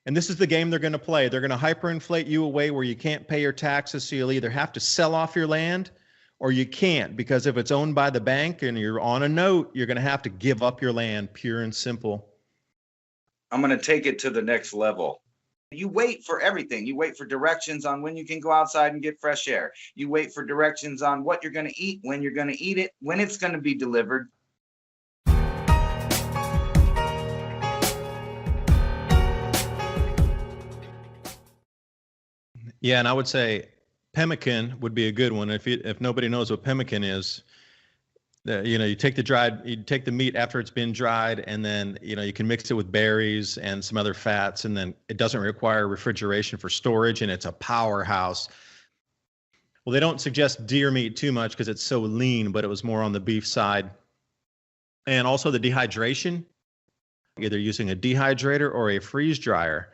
And this is the game they're going to play. They're going to hyperinflate you away where you can't pay your taxes. So you'll either have to sell off your land or you can't, because if it's owned by the bank and you're on a note, you're going to have to give up your land, pure and simple. I'm going to take it to the next level. You wait for everything. You wait for directions on when you can go outside and get fresh air. You wait for directions on what you're going to eat, when you're going to eat it, when it's going to be delivered. Yeah, and I would say pemmican would be a good one. If nobody knows what pemmican is, you take the meat after it's been dried, and then you can mix it with berries and some other fats, and then it doesn't require refrigeration for storage, and it's a powerhouse. Well, they don't suggest deer meat too much because it's so lean, but it was more on the beef side. And also the dehydration, either using a dehydrator or a freeze dryer.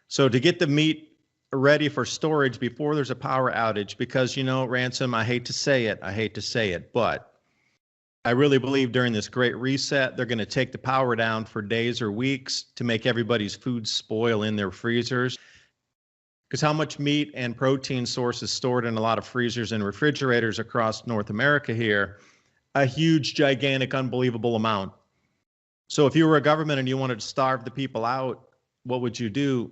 So to get the meat ready for storage before there's a power outage, because Ransom, I hate to say it, but I really believe during this great reset, they're going to take the power down for days or weeks to make everybody's food spoil in their freezers. Because how much meat and protein source is stored in a lot of freezers and refrigerators across North America here? A huge, gigantic, unbelievable amount. So if you were a government and you wanted to starve the people out, what would you do?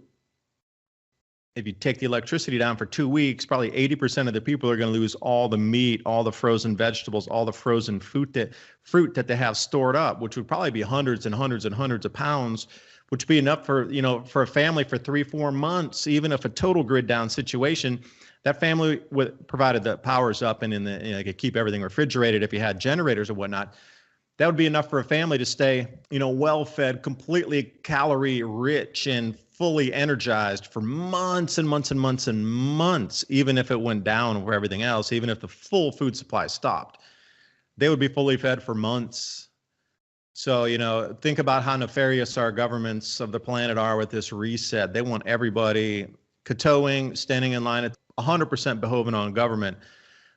If you take the electricity down for 2 weeks, probably 80% of the people are going to lose all the meat, all the frozen vegetables, all the frozen fruit that they have stored up, which would probably be hundreds and hundreds and hundreds of pounds, which would be enough for a family for 3-4 months. Even if a total grid down situation, that family, provided the power's up and could keep everything refrigerated if you had generators or whatnot, that would be enough for a family to stay, well-fed, completely calorie-rich and fully energized for months and months and months and months, even if it went down for everything else, even if the full food supply stopped. They would be fully fed for months. So, think about how nefarious our governments of the planet are with this reset. They want everybody kowtowing, standing in line, at 100% beholden on government.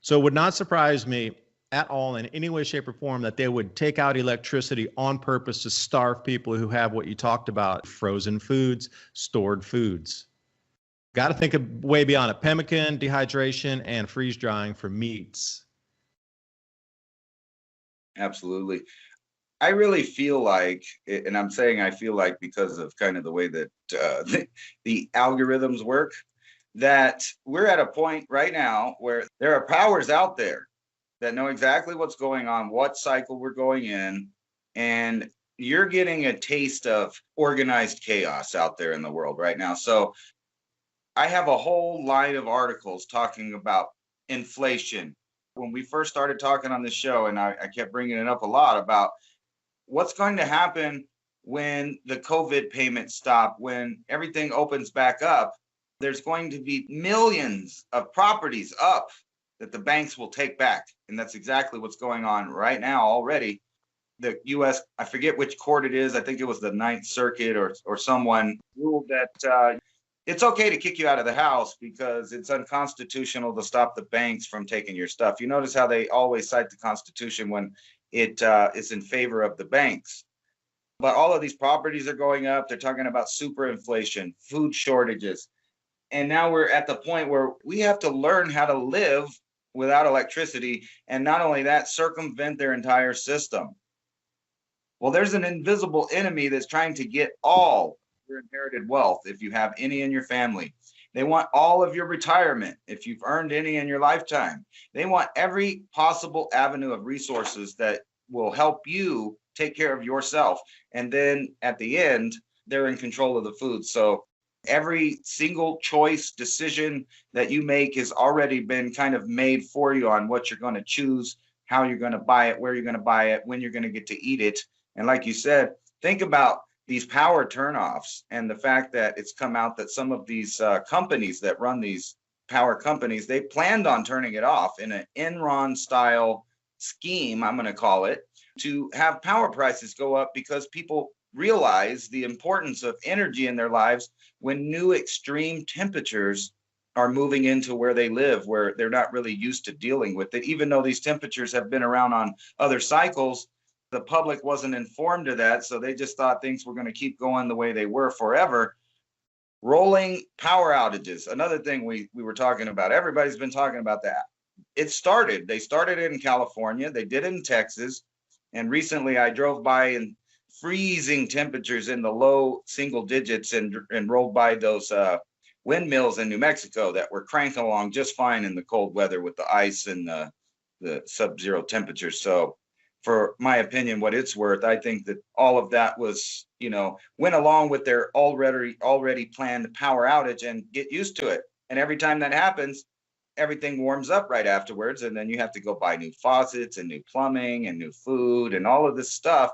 So it would not surprise me at all in any way, shape, or form that they would take out electricity on purpose to starve people who have what you talked about: frozen foods, stored foods. Got to think of way beyond it. Pemmican, dehydration, and freeze drying for meats. Absolutely. I really feel like, and I'm saying I feel like because of kind of the way that the algorithms work, that we're at a point right now where there are powers out there that know exactly what's going on, what cycle we're going in, and you're getting a taste of organized chaos out there in the world right now. So I have a whole line of articles talking about inflation. When we first started talking on this show, and I kept bringing it up a lot about what's going to happen when the COVID payments stop, when everything opens back up, there's going to be millions of properties up that the banks will take back. And that's exactly what's going on right now already. The U.S., I forget which court it is, I think it was the Ninth Circuit or someone ruled that it's okay to kick you out of the house because it's unconstitutional to stop the banks from taking your stuff. You notice how they always cite the Constitution when it is in favor of the banks. But all of these properties are going up. They're talking about super inflation, food shortages. And now we're at the point where we have to learn how to live without electricity. And not only that, circumvent their entire system. Well, there's an invisible enemy that's trying to get all your inherited wealth, if you have any in your family. They want all of your retirement, if you've earned any in your lifetime. They want every possible avenue of resources that will help you take care of yourself. And then at the end, they're in control of the food. So every single choice decision that you make has already been kind of made for you on what you're going to choose, how you're going to buy it, where you're going to buy it, when you're going to get to eat it. And like you said, think about these power turnoffs and the fact that it's come out that some of these companies that run these power companies, they planned on turning it off in an Enron style scheme, I'm going to call it, to have power prices go up because people realize the importance of energy in their lives when new extreme temperatures are moving into where they live, where they're not really used to dealing with it. Even though these temperatures have been around on other cycles, the public wasn't informed of that, so they just thought things were going to keep going the way they were forever. Rolling power outages, another thing we were talking about. Everybody's been talking about that. They started it in California, they did it in Texas, and recently I drove by in freezing temperatures in the low single digits and rolled by those windmills in New Mexico that were cranking along just fine in the cold weather with the ice and the sub-zero temperatures. So for my opinion, what it's worth, I think that all of that was, went along with their already planned power outage, and get used to it. And every time that happens, everything warms up right afterwards. And then you have to go buy new faucets and new plumbing and new food and all of this stuff.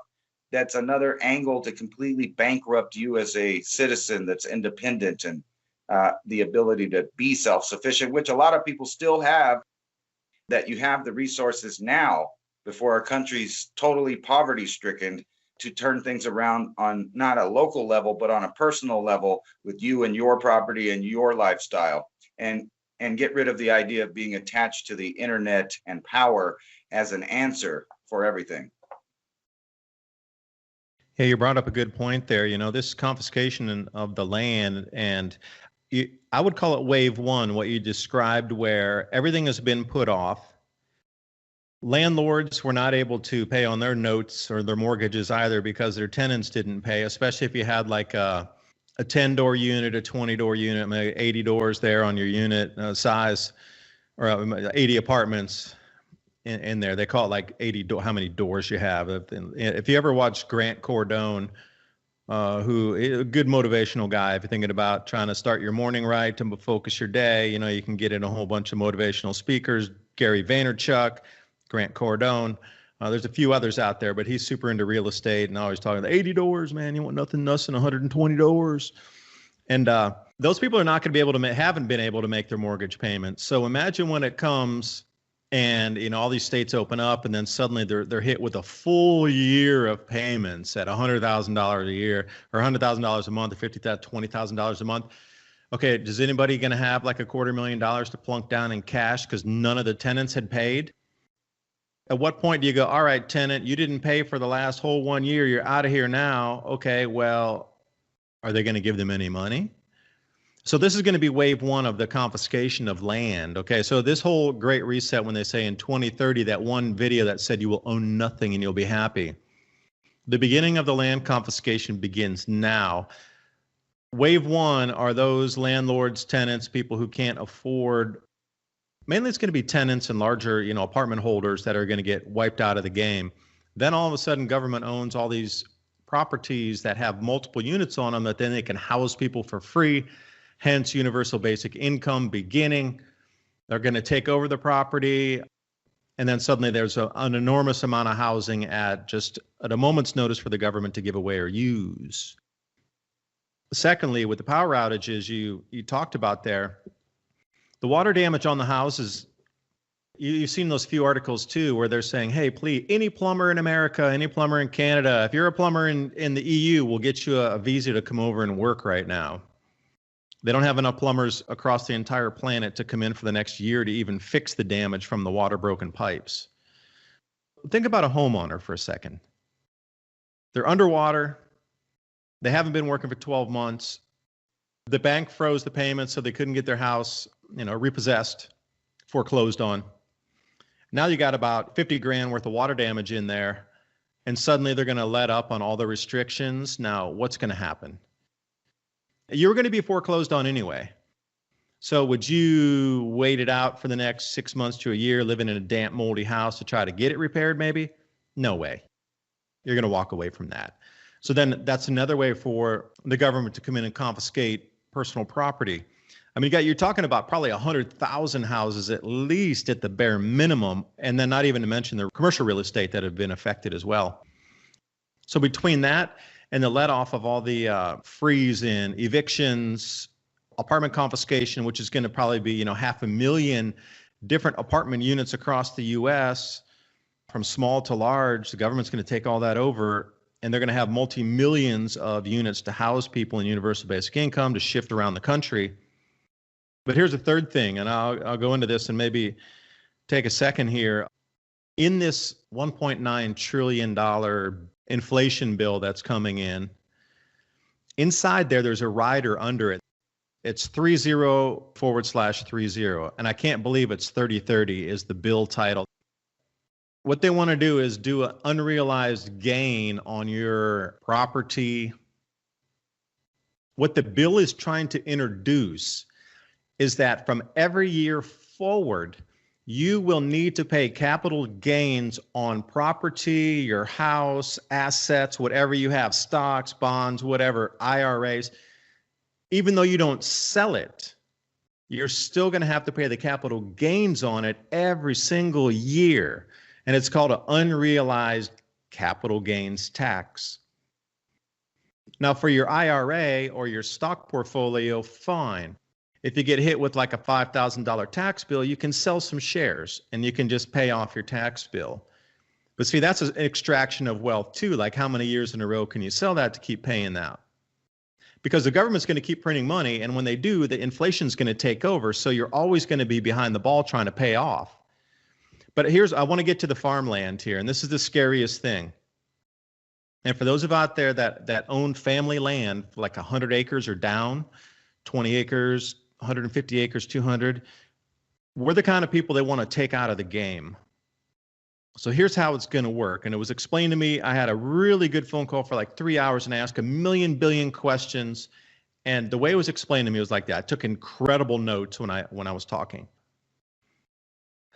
That's another angle to completely bankrupt you as a citizen that's independent and the ability to be self-sufficient, which a lot of people still have, that you have the resources now before our country's totally poverty stricken to turn things around on not a local level, but on a personal level with you and your property and your lifestyle, and get rid of the idea of being attached to the internet and power as an answer for everything. Yeah, you brought up a good point there. This confiscation of the land, and I would call it wave one, what you described, where everything has been put off. Landlords were not able to pay on their notes or their mortgages either because their tenants didn't pay, especially if you had like a 10-door unit, a 20-door unit, maybe 80 doors there on your unit size, or 80 apartments in there. They call it like 80, how many doors you have. If you ever watch Grant Cardone, who is a good motivational guy, if you're thinking about trying to start your morning right to focus your day, you can get in a whole bunch of motivational speakers, Gary Vaynerchuk, Grant Cardone. There's a few others out there, but he's super into real estate and always talking about 80 doors, man. You want nothing less than 120 doors. And those people are not going to be able to haven't been able to make their mortgage payments. So imagine when it comes and all these states open up, and then suddenly they're hit with a full year of payments at $100,000 a year, or $100,000 a month, or $50,000, $20,000 a month. Okay, is anybody going to have like $250,000 to plunk down in cash because none of the tenants had paid? At what point do you go, all right, tenant, you didn't pay for the last whole 1 year, you're out of here now. Okay, well, are they going to give them any money? So this is going to be wave one of the confiscation of land. Okay, so this whole great reset, when they say in 2030, that one video that said you will own nothing and you'll be happy. The beginning of the land confiscation begins now. Wave one are those landlords, tenants, people who can't afford. Mainly it's going to be tenants and larger, apartment holders that are going to get wiped out of the game. Then all of a sudden, government owns all these properties that have multiple units on them that then they can house people for free, hence universal basic income beginning. They're going to take over the property, and then suddenly there's an enormous amount of housing at a moment's notice for the government to give away or use. Secondly, with the power outages you talked about there, the water damage on the houses, you've seen those few articles too, where they're saying, hey, please, any plumber in America, any plumber in Canada, if you're a plumber in the EU, we'll get you a visa to come over and work right now. They don't have enough plumbers across the entire planet to come in for the next year to even fix the damage from the water broken pipes. Think about a homeowner for a second. They're underwater. They haven't been working for 12 months. The bank froze the payments so they couldn't get their house, repossessed, foreclosed on. Now you got about 50 grand worth of water damage in there, and suddenly they're going to let up on all the restrictions. Now, what's going to happen? You're going to be foreclosed on anyway. So would you wait it out for the next 6 months to a year, living in a damp, moldy house to try to get it repaired maybe? No way. You're going to walk away from that. So then that's another way for the government to come in and confiscate personal property. I mean, you're talking about probably 100,000 houses at least at the bare minimum, and then not even to mention the commercial real estate that have been affected as well. So between that and the let off of all the freeze in evictions, apartment confiscation, which is going to probably be 500,000 different apartment units across the U.S. from small to large, the government's going to take all that over. And they're going to have multi-millions of units to house people in universal basic income to shift around the country. But here's the third thing, and I'll go into this and maybe take a second here. In this $1.9 trillion inflation bill that's coming in, inside there's a rider under it It's 30/30. And I can't believe it's 3030 is the bill title. What they want to do is do an unrealized gain on your property. What the bill is trying to introduce is that from every year forward, you will need to pay capital gains on property, your house, assets, whatever you have, stocks, bonds, whatever, IRAs. Even though you don't sell it, you're still going to have to pay the capital gains on it every single year. And it's called an unrealized capital gains tax. Now, for your IRA or your stock portfolio, fine. If you get hit with like a $5,000 tax bill, you can sell some shares and you can just pay off your tax bill. But see, that's an extraction of wealth too. Like how many years in a row can you sell that to keep paying that? Because the government's going to keep printing money, and when they do, the inflation's going to take over. So you're always going to be behind the ball trying to pay off. But I want to get to the farmland here, and this is the scariest thing. And for those of out there that own family land, like 100 acres or down, 20 acres, 150 acres, 200, we're the kind of people they want to take out of the game. So here's how it's going to work. And it was explained to me. I had a really good phone call for like 3 hours and I asked a million billion questions. And the way it was explained to me was like that. I took incredible notes when I was talking.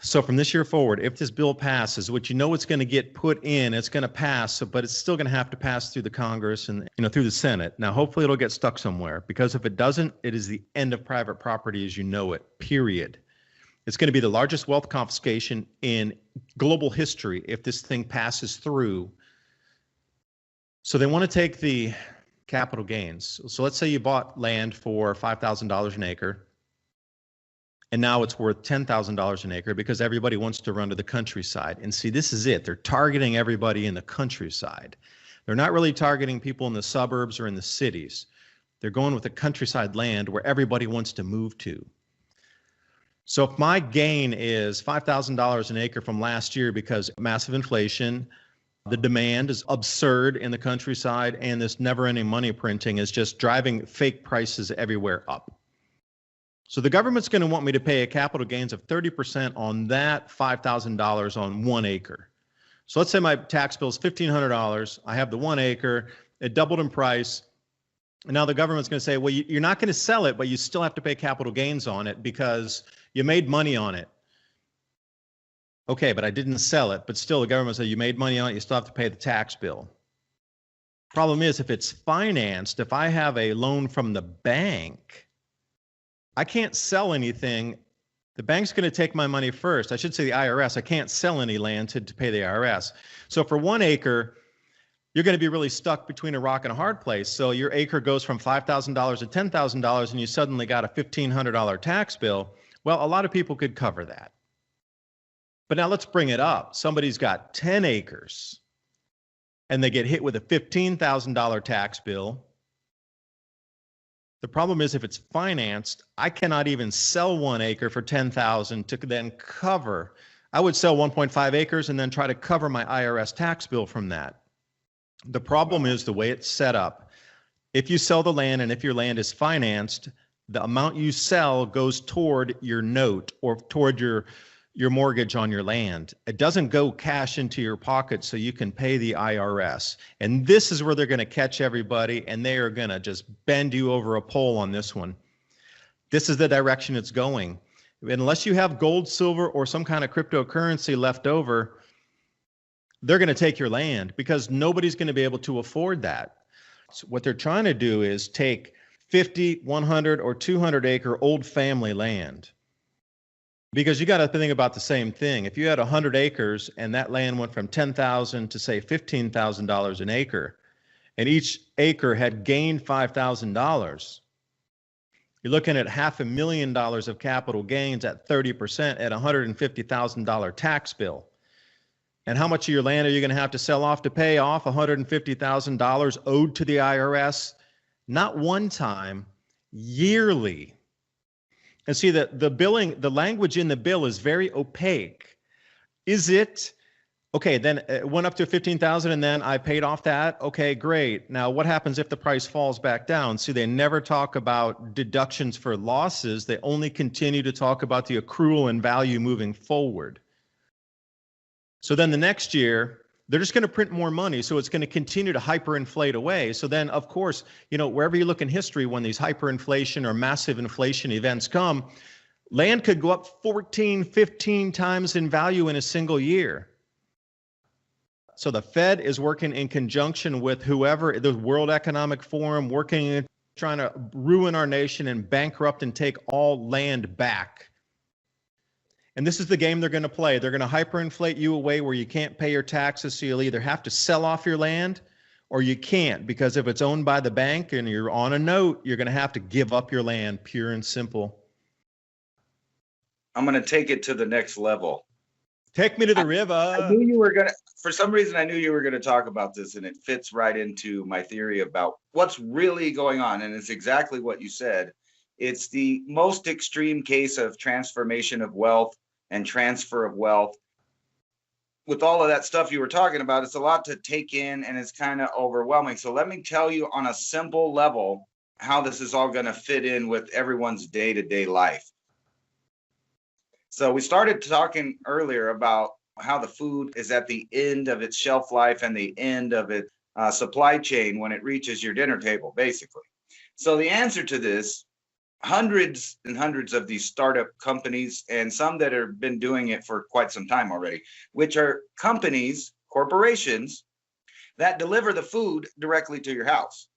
So from this year forward, if this bill passes, what you know it's going to get put in, it's going to pass, but it's still going to have to pass through the Congress and through the Senate. Now, hopefully it'll get stuck somewhere, because if it doesn't, it is the end of private property as you know it, period. It's going to be the largest wealth confiscation in global history if this thing passes through. So they want to take the capital gains. So let's say you bought land for $5,000 an acre, and now it's worth $10,000 an acre because everybody wants to run to the countryside. And see, this is it. They're targeting everybody in the countryside. They're not really targeting people in the suburbs or in the cities. They're going with the countryside land where everybody wants to move to. So if my gain is $5,000 an acre from last year because massive inflation, the demand is absurd in the countryside, and this never-ending money printing is just driving fake prices everywhere up. So the government's going to want me to pay a capital gains of 30% on that $5,000 on 1 acre. So let's say my tax bill is $1,500. I have the 1 acre. It doubled in price. And now the government's going to say, well, you're not going to sell it, but you still have to pay capital gains on it because you made money on it. Okay, but I didn't sell it. But still, the government said you made money on it. You still have to pay the tax bill. Problem is, if it's financed, if I have a loan from the bank, I can't sell anything. The bank's going to take my money first. I should say the IRS. I can't sell any land to pay the IRS. So for 1 acre, you're going to be really stuck between a rock and a hard place. So your acre goes from $5,000 to $10,000, and you suddenly got a $1,500 tax bill. Well, a lot of people could cover that. But now let's bring it up. Somebody's got 10 acres, and they get hit with a $15,000 tax bill. The problem is, if it's financed, I cannot even sell 1 acre for $10,000 to then cover. I would sell 1.5 acres and then try to cover my IRS tax bill from that. The problem is the way it's set up. If you sell the land and if your land is financed, the amount you sell goes toward your note or toward your mortgage on your land. It doesn't go cash into your pocket so you can pay the IRS. And this is where they're going to catch everybody, and they are going to just bend you over a pole on this one. This is the direction it's going. Unless you have gold, silver, or some kind of cryptocurrency left over, they're going to take your land because nobody's going to be able to afford that. So what they're trying to do is take 50, 100, or 200 acre old family land. Because you got to think about the same thing. If you had 100 acres and that land went from $10,000 to say $15,000 an acre, and each acre had gained $5,000, you're looking at $500,000 of capital gains at 30% at $150,000 tax bill. And how much of your land are you going to have to sell off to pay off $150,000 owed to the IRS? Not one time, yearly. And see that the language in the bill is very opaque. Is it Okay, then it went up to 15,000 and then I paid off that. Okay, great. Now what happens if the price falls back down? See, they never talk about deductions for losses. They only continue to talk about the accrual and value moving forward. So then the next year, they're just going to print more money. So it's going to continue to hyperinflate away. So then, of course, wherever you look in history, when these hyperinflation or massive inflation events come, land could go up 14, 15 times in value in a single year. So the Fed is working in conjunction with whoever, the World Economic Forum, working, trying to ruin our nation and bankrupt and take all land back. And this is the game they're going to play. They're going to hyperinflate you away where you can't pay your taxes. So you'll either have to sell off your land or you can't, because if it's owned by the bank and you're on a note, you're going to have to give up your land, pure and simple. I'm going to take it to the next level. Take me to the river. I knew you were going to, for some reason, I knew you were going to talk about this, and it fits right into my theory about what's really going on. And it's exactly what you said. It's the most extreme case of transformation of wealth and transfer of wealth. With all of that stuff you were talking about, it's a lot to take in and it's kind of overwhelming. So let me tell you on a simple level how this is all going to fit in with everyone's day-to-day life. So we started talking earlier about how the food is at the end of its shelf life and the end of its supply chain when it reaches your dinner table, basically. So the answer to this, hundreds and hundreds of these startup companies, and some that have been doing it for quite some time already, which are companies, corporations, that deliver the food directly to your house.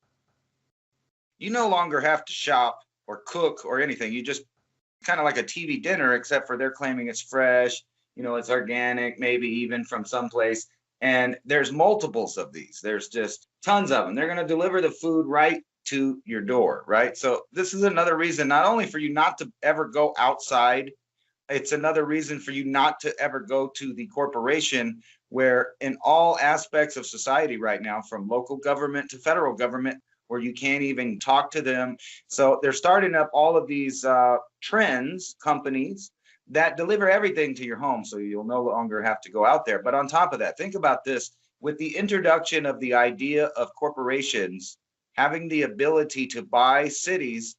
You no longer have to shop or cook or anything. You just kind of like a TV dinner, except for they're claiming it's fresh, it's organic, maybe even from someplace. And there's multiples of these. There's just tons of them. They're going to deliver the food right to your door, right? So this is another reason, not only for you not to ever go outside, it's another reason for you not to ever go to the corporation, where in all aspects of society right now, from local government to federal government, where you can't even talk to them. So they're starting up all of these trends, companies that deliver everything to your home, so you'll no longer have to go out there. But on top of that, think about this. With the introduction of the idea of corporations having the ability to buy cities,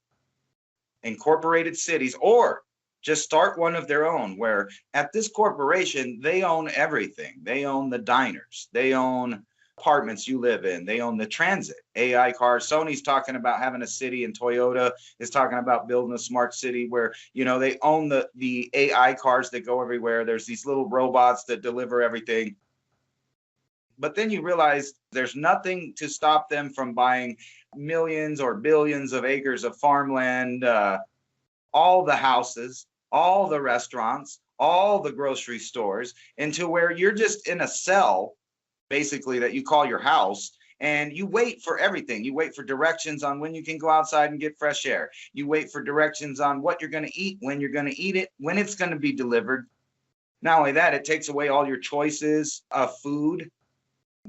incorporated cities, or just start one of their own, where at this corporation, they own everything. They own the diners. They own apartments you live in. They own the transit, AI cars. Sony's talking about having a city, and Toyota is talking about building a smart city where, they own the AI cars that go everywhere. There's these little robots that deliver everything. But then you realize there's nothing to stop them from buying millions or billions of acres of farmland, all the houses, all the restaurants, all the grocery stores, into where you're just in a cell, basically, that you call your house, and you wait for everything. You wait for directions on when you can go outside and get fresh air. You wait for directions on what you're going to eat, when you're going to eat it, when it's going to be delivered. Not only that, it takes away all your choices of food.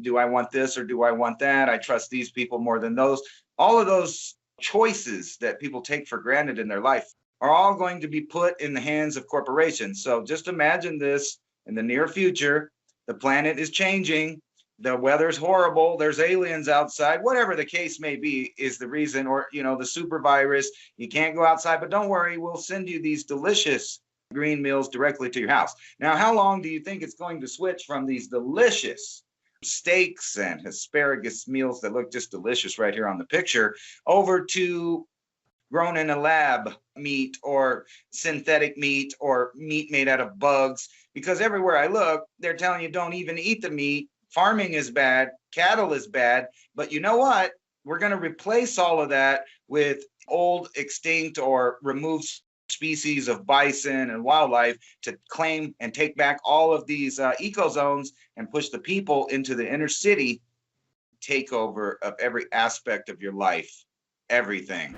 Do I want this or do I want that? I trust these people more than those. All of those choices that people take for granted in their life are all going to be put in the hands of corporations. So just imagine this in the near future. The planet is changing. The weather's horrible. There's aliens outside. Whatever the case may be is the reason, or, the super virus. You can't go outside, but don't worry. We'll send you these delicious green meals directly to your house. Now, how long do you think it's going to switch from these delicious steaks and asparagus meals that look just delicious right here on the picture over to grown in a lab meat or synthetic meat or meat made out of bugs? Because everywhere I look, they're telling you don't even eat the meat. Farming is bad. Cattle is bad. But you know what? We're going to replace all of that with old, extinct, or removed species of bison and wildlife to claim and take back all of these eco zones and push the people into the inner city takeover of every aspect of your life, everything.